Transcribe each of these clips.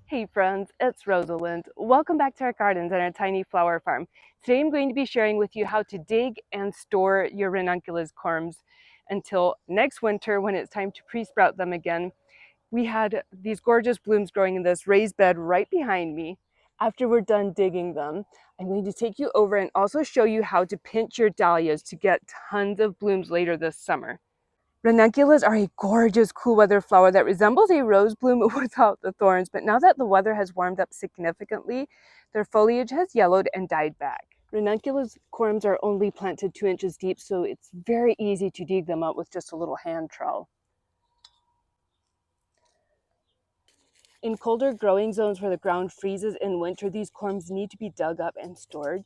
Hey friends, it's Rosalind. Welcome back to our gardens and our tiny flower farm. Today I'm going to be sharing with you how to dig and store your ranunculus corms until next winter when it's time to pre-sprout them again. We had these gorgeous blooms growing in this raised bed right behind me. After we're done digging them, I'm going to take you over and also show you how to pinch your dahlias to get tons of blooms later this summer. Ranunculus are a gorgeous cool weather flower that resembles a rose bloom without the thorns, but now that the weather has warmed up significantly, their foliage has yellowed and died back. Ranunculus corms are only planted 2 inches deep, so it's very easy to dig them up with just a little hand trowel. In colder growing zones where the ground freezes in winter, these corms need to be dug up and stored.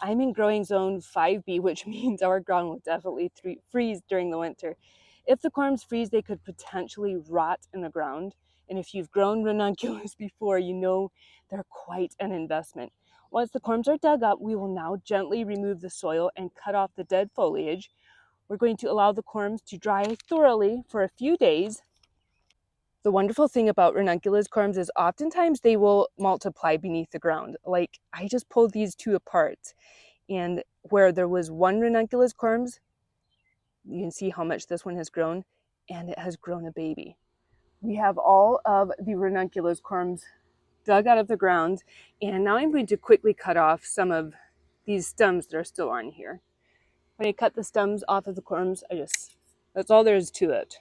I'm in growing zone 5B, which means our ground will definitely freeze during the winter. If the corms freeze, they could potentially rot in the ground. And if you've grown ranunculus before, you know they're quite an investment. Once the corms are dug up, we will now gently remove the soil and cut off the dead foliage. We're going to allow the corms to dry thoroughly for a few days. The wonderful thing about ranunculus corms is oftentimes they will multiply beneath the ground. Like I just pulled these two apart, and where there was one ranunculus corms, you can see how much this one has grown, and it has grown a baby. We have all of the ranunculus corms dug out of the ground, and now I'm going to quickly cut off some of these stems that are still on here. When I cut the stems off of the corms, that's all there is to it.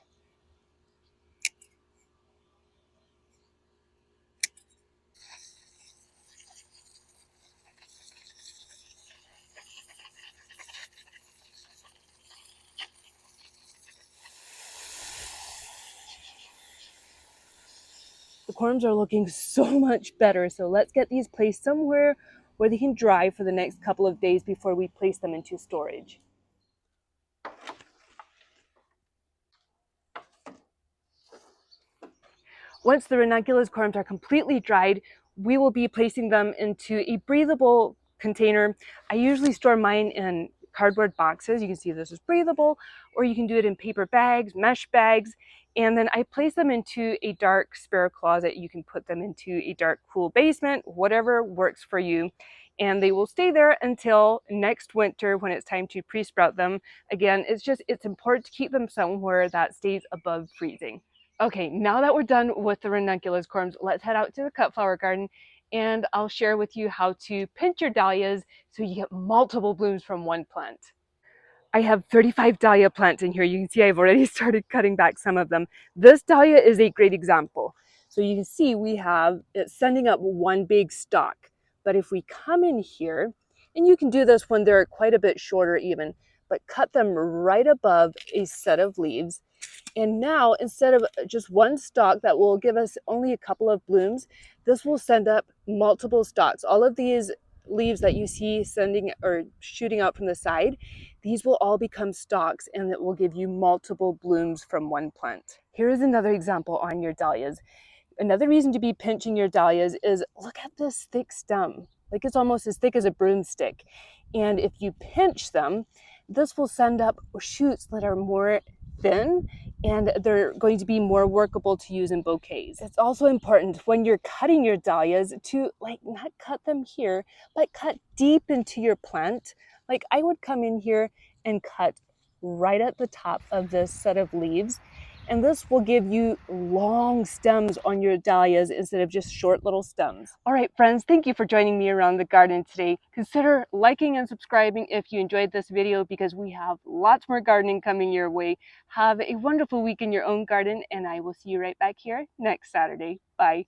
The corms are looking so much better, so let's get these placed somewhere where they can dry for the next couple of days before we place them into storage. Once the ranunculus corms are completely dried, we will be placing them into a breathable container. I usually store mine in cardboard boxes. You can see this is breathable, or you can do it in paper bags, mesh bags, and then I place them into a dark spare closet. You can put them into a dark, cool basement, whatever works for you. And they will stay there until next winter when it's time to pre-sprout them. Again, it's important to keep them somewhere that stays above freezing. Okay, now that we're done with the ranunculus corms, let's head out to the cut flower garden and I'll share with you how to pinch your dahlias so you get multiple blooms from one plant. I have 35 dahlia plants in here. You can see I've already started cutting back some of them. This dahlia is a great example. So you can see it's sending up one big stalk. But if we come in here, and you can do this when they're quite a bit shorter even, but cut them right above a set of leaves. And now, instead of just one stalk that will give us only a couple of blooms, this will send up multiple stalks. All of these leaves that you see sending or shooting out from the side, these will all become stalks and it will give you multiple blooms from one plant. Here is another example on your dahlias. Another reason to be pinching your dahlias is look at this thick stem. Like it's almost as thick as a broomstick. And if you pinch them, this will send up shoots that are more thin and they're going to be more workable to use in bouquets. It's also important when you're cutting your dahlias to not cut them here, but cut deep into your plant. Like I would come in here and cut right at the top of this set of leaves. And this will give you long stems on your dahlias instead of just short little stems. All right, friends, thank you for joining me around the garden today. Consider liking and subscribing if you enjoyed this video because we have lots more gardening coming your way. Have a wonderful week in your own garden, and I will see you right back here next Saturday. Bye.